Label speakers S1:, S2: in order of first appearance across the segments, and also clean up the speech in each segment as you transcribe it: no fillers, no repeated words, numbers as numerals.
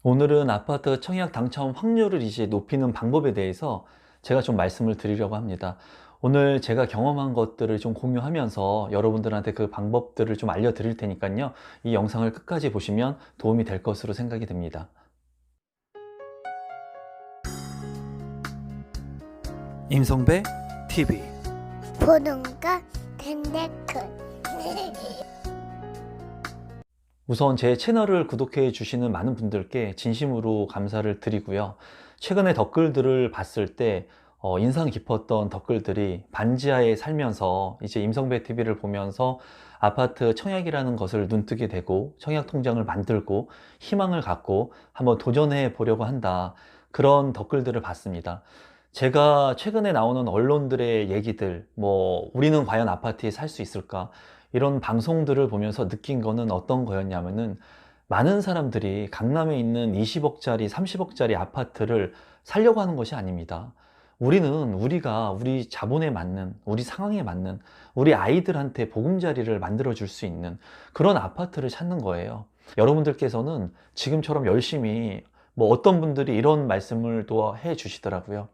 S1: 오늘은 아파트 청약 당첨 확률을 이제 높이는 방법에 대해서 제가 좀 말씀을 드리려고 합니다. 오늘 제가 경험한 것들을 좀 공유하면서 여러분들한테 그 방법들을 좀 알려드릴 테니까요. 이 영상을 끝까지 보시면 도움이 될 것으로 생각이 됩니다. 임성배 TV.
S2: 보는가 덴데크.
S1: 우선 제 채널을 구독해 주시는 많은 분들께 진심으로 감사를 드리고요. 최근에 댓글들을 봤을 때 인상 깊었던 댓글들이 반지하에 살면서 이제 임성배 TV를 보면서 아파트 청약이라는 것을 눈뜨게 되고 청약 통장을 만들고 희망을 갖고 한번 도전해 보려고 한다. 그런 댓글들을 봤습니다. 제가 최근에 나오는 언론들의 얘기들, 우리는 과연 아파트에 살 수 있을까? 이런 방송들을 보면서 느낀 거는 어떤 거였냐면은 많은 사람들이 강남에 있는 20억짜리, 30억짜리 아파트를 살려고 하는 것이 아닙니다. 우리는 우리 자본에 맞는, 우리 상황에 맞는, 우리 아이들한테 보금자리를 만들어 줄 수 있는 그런 아파트를 찾는 거예요. 여러분들께서는 지금처럼 열심히 어떤 분들이 이런 말씀을 또 해 주시더라고요.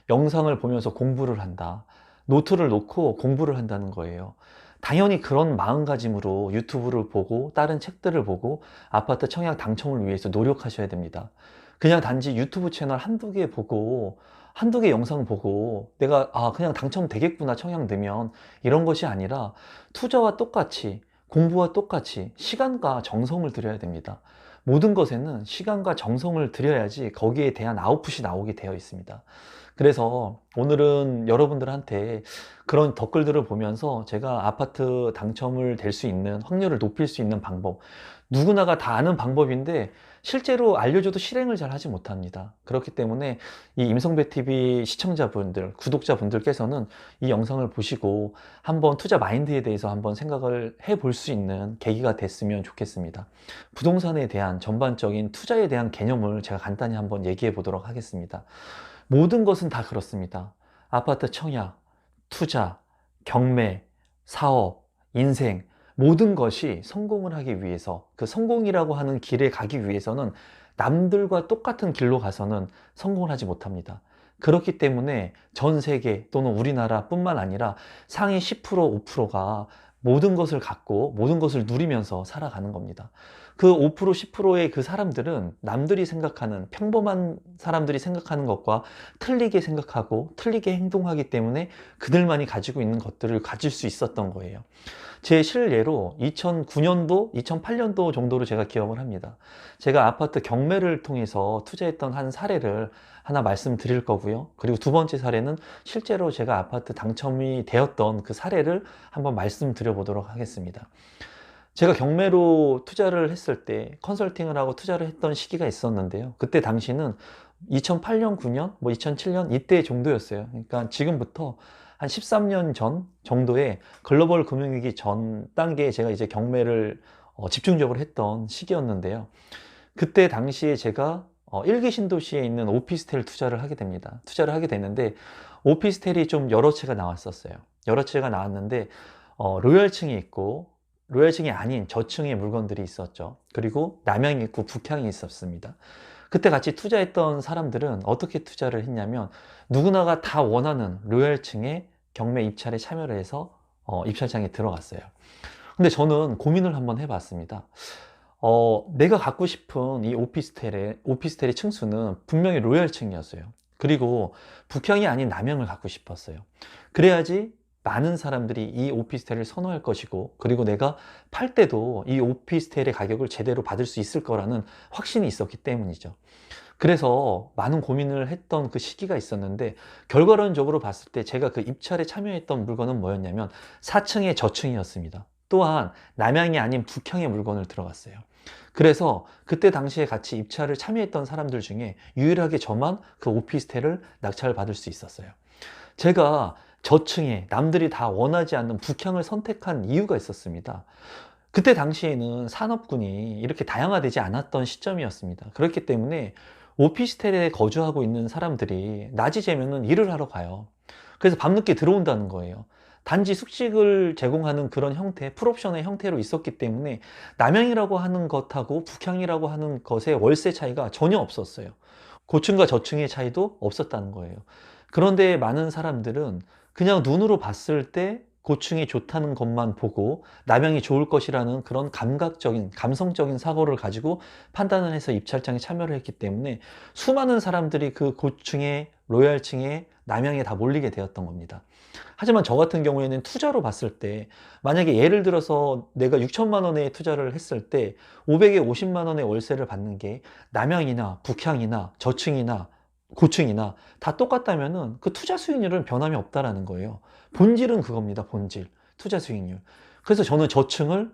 S1: 영상을 보면서 공부를 한다. 노트를 놓고 공부를 한다는 거예요. 당연히 그런 마음가짐으로 유튜브를 보고 다른 책들을 보고 아파트 청약 당첨을 위해서 노력하셔야 됩니다. 그냥 단지 유튜브 채널 한두 개 보고 한두 개 영상 보고 내가 그냥 당첨되겠구나 청약 되면 이런 것이 아니라 투자와 똑같이 공부와 똑같이 시간과 정성을 들여야 됩니다. 모든 것에는 시간과 정성을 들여야지 거기에 대한 아웃풋이 나오게 되어 있습니다. 그래서 오늘은 여러분들한테 그런 댓글들을 보면서 제가 아파트 당첨을 될 수 있는 확률을 높일 수 있는 방법, 누구나가 다 아는 방법인데 실제로 알려줘도 실행을 잘 하지 못합니다. 그렇기 때문에 이 임성배 TV 시청자분들, 구독자분들께서는 이 영상을 보시고 한번 투자 마인드에 대해서 한번 생각을 해볼 수 있는 계기가 됐으면 좋겠습니다. 부동산에 대한 전반적인 투자에 대한 개념을 제가 간단히 한번 얘기해 보도록 하겠습니다. 모든 것은 다 그렇습니다. 아파트 청약, 투자, 경매, 사업, 인생, 모든 것이 성공을 하기 위해서, 그 성공이라고 하는 길에 가기 위해서는 남들과 똑같은 길로 가서는 성공을 하지 못합니다. 그렇기 때문에 전 세계 또는 우리나라뿐만 아니라 상위 10%, 5%가 모든 것을 갖고 모든 것을 누리면서 살아가는 겁니다. 그 5%, 10%의 그 사람들은 남들이 생각하는, 평범한 사람들이 생각하는 것과 틀리게 생각하고 틀리게 행동하기 때문에 그들만이 가지고 있는 것들을 가질 수 있었던 거예요. 제 실례로 2009년도, 2008년도 정도로 제가 기억을 합니다. 제가 아파트 경매를 통해서 투자했던 한 사례를 하나 말씀드릴 거고요. 그리고 두 번째 사례는 실제로 제가 아파트 당첨이 되었던 그 사례를 한번 말씀드려 보도록 하겠습니다. 제가 경매로 투자를 했을 때 컨설팅을 하고 투자를 했던 시기가 있었는데요. 그때 당시는 2008년, 9년, 2007년 이때 정도였어요. 그러니까 지금부터 한 13년 전 정도의 글로벌 금융위기 전 단계에 제가 이제 경매를 집중적으로 했던 시기였는데요. 그때 당시에 제가 1기 신도시에 있는 오피스텔 투자를 하게 됩니다. 투자를 하게 되는데 오피스텔이 좀 여러 채가 나왔었어요. 여러 채가 나왔는데 로열층이 있고 로열층이 아닌 저층의 물건들이 있었죠. 그리고 남향이 있고 북향이 있었습니다. 그때 같이 투자했던 사람들은 어떻게 투자를 했냐면 누구나가 다 원하는 로열층의 경매 입찰에 참여를 해서 입찰장에 들어갔어요. 근데 저는 고민을 한번 해봤습니다. 내가 갖고 싶은 이 오피스텔의 층수는 분명히 로열층이었어요. 그리고 북향이 아닌 남향을 갖고 싶었어요. 그래야지 많은 사람들이 이 오피스텔을 선호할 것이고, 그리고 내가 팔 때도 이 오피스텔의 가격을 제대로 받을 수 있을 거라는 확신이 있었기 때문이죠. 그래서 많은 고민을 했던 그 시기가 있었는데, 결과론적으로 봤을 때 제가 그 입찰에 참여했던 물건은 뭐였냐면 4층의 저층이었습니다. 또한 남향이 아닌 북향의 물건을 들어갔어요. 그래서 그때 당시에 같이 입찰을 참여했던 사람들 중에 유일하게 저만 그 오피스텔을 낙찰을 받을 수 있었어요. 제가 저층에 남들이 다 원하지 않는 북향을 선택한 이유가 있었습니다. 그때 당시에는 산업군이 이렇게 다양화되지 않았던 시점이었습니다. 그렇기 때문에 오피스텔에 거주하고 있는 사람들이 낮이 재면은 일을 하러 가요. 그래서 밤늦게 들어온다는 거예요. 단지 숙식을 제공하는 그런 형태, 풀옵션의 형태로 있었기 때문에 남향이라고 하는 것하고 북향이라고 하는 것의 월세 차이가 전혀 없었어요. 고층과 저층의 차이도 없었다는 거예요. 그런데 많은 사람들은 그냥 눈으로 봤을 때 고층이 좋다는 것만 보고 남향이 좋을 것이라는 그런 감각적인, 감성적인 사고를 가지고 판단을 해서 입찰장에 참여를 했기 때문에 수많은 사람들이 그 고층의 로얄층의 남향에 다 몰리게 되었던 겁니다. 하지만 저 같은 경우에는 투자로 봤을 때 만약에 예를 들어서 내가 6천만 원에 투자를 했을 때 500에 50만 원의 월세를 받는 게 남향이나 북향이나 저층이나 고층이나 다 똑같다면은 그 투자 수익률은 변함이 없다라는 거예요. 본질은 그겁니다. 본질. 투자 수익률. 그래서 저는 저층을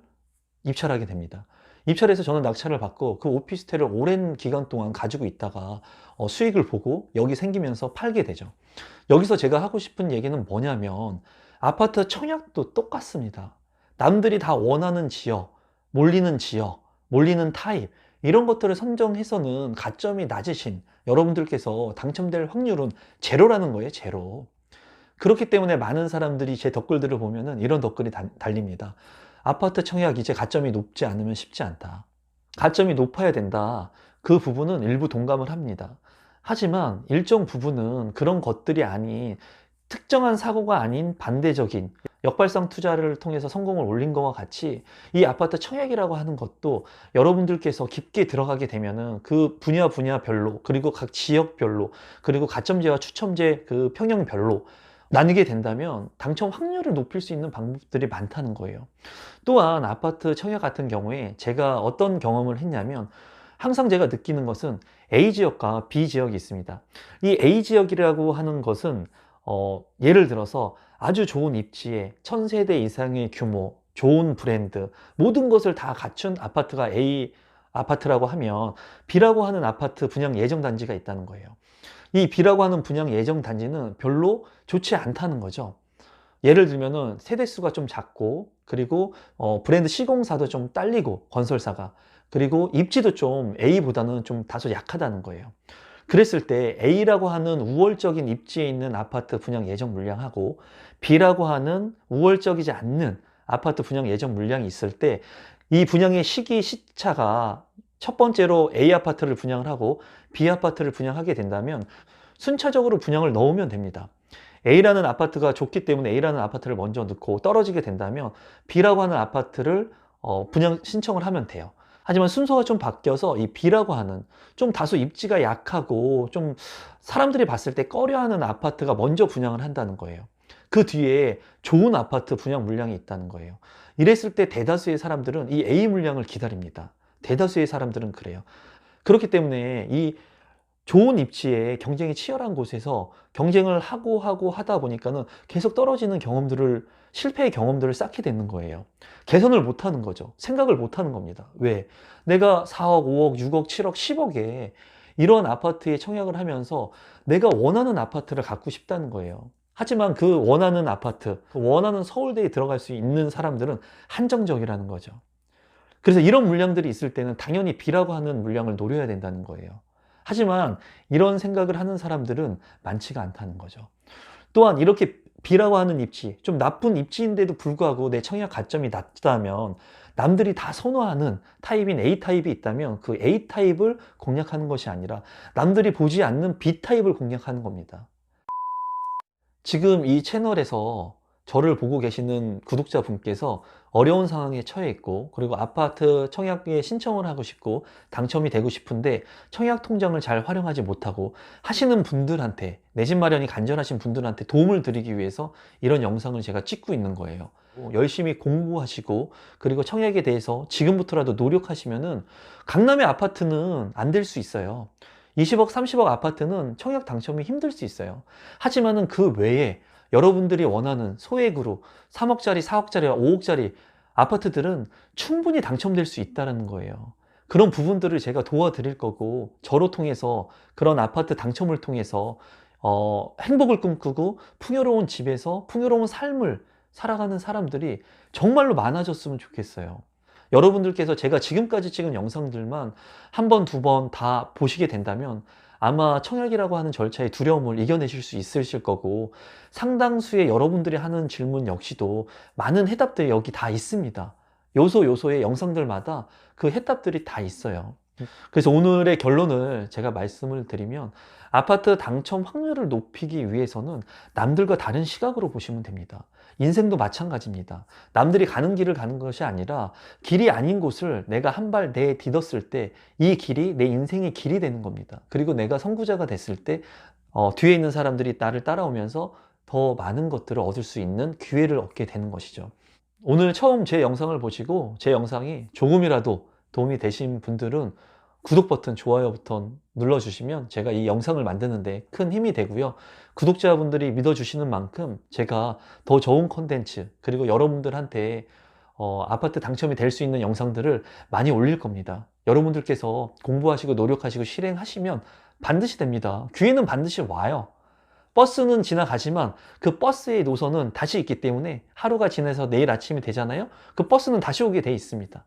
S1: 입찰하게 됩니다. 입찰해서 저는 낙찰을 받고 그 오피스텔을 오랜 기간 동안 가지고 있다가 수익을 보고 여기 생기면서 팔게 되죠. 여기서 제가 하고 싶은 얘기는 뭐냐면 아파트 청약도 똑같습니다. 남들이 다 원하는 지역, 몰리는 지역, 몰리는 타입 이런 것들을 선정해서는 가점이 낮으신 여러분들께서 당첨될 확률은 제로라는 거예요. 제로. 그렇기 때문에 많은 사람들이 제 댓글들을 보면은 이런 댓글이 달립니다. 아파트 청약 이제 가점이 높지 않으면 쉽지 않다. 가점이 높아야 된다. 그 부분은 일부 동감을 합니다. 하지만 일정 부분은 그런 것들이 아닌 특정한 사고가 아닌 반대적인 역발상 투자를 통해서 성공을 올린 것과 같이 이 아파트 청약이라고 하는 것도 여러분들께서 깊게 들어가게 되면은 그 분야별로 그리고 각 지역별로 그리고 가점제와 추첨제 그 평형별로 나뉘게 된다면 당첨 확률을 높일 수 있는 방법들이 많다는 거예요. 또한 아파트 청약 같은 경우에 제가 어떤 경험을 했냐면 항상 제가 느끼는 것은 A 지역과 B 지역이 있습니다. 이 A 지역이라고 하는 것은 예를 들어서 아주 좋은 입지에 1000세대 이상의 규모, 좋은 브랜드, 모든 것을 다 갖춘 아파트가 A 아파트라고 하면 B라고 하는 아파트 분양 예정 단지가 있다는 거예요. 이 B라고 하는 분양 예정 단지는 별로 좋지 않다는 거죠. 예를 들면은 세대수가 좀 작고 그리고 브랜드 시공사도 좀 딸리고 건설사가 그리고 입지도 좀 A보다는 좀 다소 약하다는 거예요. 그랬을 때 A라고 하는 우월적인 입지에 있는 아파트 분양 예정 물량하고 B라고 하는 우월적이지 않는 아파트 분양 예정 물량이 있을 때 이 분양의 시기 시차가 첫 번째로 A 아파트를 분양을 하고 B 아파트를 분양하게 된다면 순차적으로 분양을 넣으면 됩니다. A라는 아파트가 좋기 때문에 A라는 아파트를 먼저 넣고 떨어지게 된다면 B라고 하는 아파트를 분양 신청을 하면 돼요. 하지만 순서가 좀 바뀌어서 이 B라고 하는 좀 다소 입지가 약하고 좀 사람들이 봤을 때 꺼려하는 아파트가 먼저 분양을 한다는 거예요. 그 뒤에 좋은 아파트 분양 물량이 있다는 거예요. 이랬을 때 대다수의 사람들은 이 A 물량을 기다립니다. 대다수의 사람들은 그래요. 그렇기 때문에 이 좋은 입지에 경쟁이 치열한 곳에서 경쟁을 하고 하다 보니까는 계속 떨어지는 경험들을, 실패의 경험들을 쌓게 되는 거예요. 개선을 못 하는 거죠. 생각을 못 하는 겁니다. 왜? 내가 4억, 5억, 6억, 7억, 10억에 이런 아파트에 청약을 하면서 내가 원하는 아파트를 갖고 싶다는 거예요. 하지만 그 원하는 아파트, 그 원하는 서울대에 들어갈 수 있는 사람들은 한정적이라는 거죠. 그래서 이런 물량들이 있을 때는 당연히 B라고 하는 물량을 노려야 된다는 거예요. 하지만 이런 생각을 하는 사람들은 많지가 않다는 거죠. 또한 이렇게 B라고 하는 입지, 좀 나쁜 입지인데도 불구하고 내 청약 가점이 낮다면 남들이 다 선호하는 타입인 A타입이 있다면 그 A타입을 공략하는 것이 아니라 남들이 보지 않는 B타입을 공략하는 겁니다. 지금 이 채널에서 저를 보고 계시는 구독자분께서 어려운 상황에 처해 있고 그리고 아파트 청약에 신청을 하고 싶고 당첨이 되고 싶은데 청약 통장을 잘 활용하지 못하고 하시는 분들한테, 내 집 마련이 간절하신 분들한테 도움을 드리기 위해서 이런 영상을 제가 찍고 있는 거예요. 열심히 공부하시고 그리고 청약에 대해서 지금부터라도 노력하시면은 강남의 아파트는 안 될 수 있어요. 20억, 30억 아파트는 청약 당첨이 힘들 수 있어요. 하지만은 그 외에 여러분들이 원하는 소액으로 3억짜리, 4억짜리, 5억짜리 아파트들은 충분히 당첨될 수 있다는 거예요. 그런 부분들을 제가 도와드릴 거고 저로 통해서 그런 아파트 당첨을 통해서 행복을 꿈꾸고 풍요로운 집에서 풍요로운 삶을 살아가는 사람들이 정말로 많아졌으면 좋겠어요. 여러분들께서 제가 지금까지 찍은 영상들만 한 번, 두 번 다 보시게 된다면 아마 청약이라고 하는 절차의 두려움을 이겨내실 수 있으실 거고, 상당수의 여러분들이 하는 질문 역시도 많은 해답들이 여기 다 있습니다. 요소의 영상들마다 그 해답들이 다 있어요. 그래서 오늘의 결론을 제가 말씀을 드리면, 아파트 당첨 확률을 높이기 위해서는 남들과 다른 시각으로 보시면 됩니다. 인생도 마찬가지입니다. 남들이 가는 길을 가는 것이 아니라 길이 아닌 곳을 내가 한 발 내딛었을 때 이 길이 내 인생의 길이 되는 겁니다. 그리고 내가 선구자가 됐을 때 뒤에 있는 사람들이 나를 따라오면서 더 많은 것들을 얻을 수 있는 기회를 얻게 되는 것이죠. 오늘 처음 제 영상을 보시고 제 영상이 조금이라도 도움이 되신 분들은 구독 버튼, 좋아요 버튼 눌러주시면 제가 이 영상을 만드는데 큰 힘이 되고요. 구독자분들이 믿어주시는 만큼 제가 더 좋은 컨텐츠, 그리고 여러분들한테 아파트 당첨이 될 수 있는 영상들을 많이 올릴 겁니다. 여러분들께서 공부하시고 노력하시고 실행하시면 반드시 됩니다. 기회는 반드시 와요. 버스는 지나가지만 그 버스의 노선은 다시 있기 때문에 하루가 지나서 내일 아침이 되잖아요. 그 버스는 다시 오게 돼 있습니다.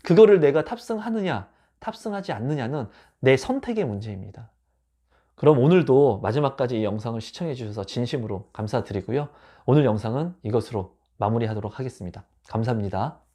S1: 그거를 내가 탑승하느냐 탑승하지 않느냐는 내 선택의 문제입니다. 그럼 오늘도 마지막까지 이 영상을 시청해 주셔서 진심으로 감사드리고요. 오늘 영상은 이것으로 마무리하도록 하겠습니다. 감사합니다.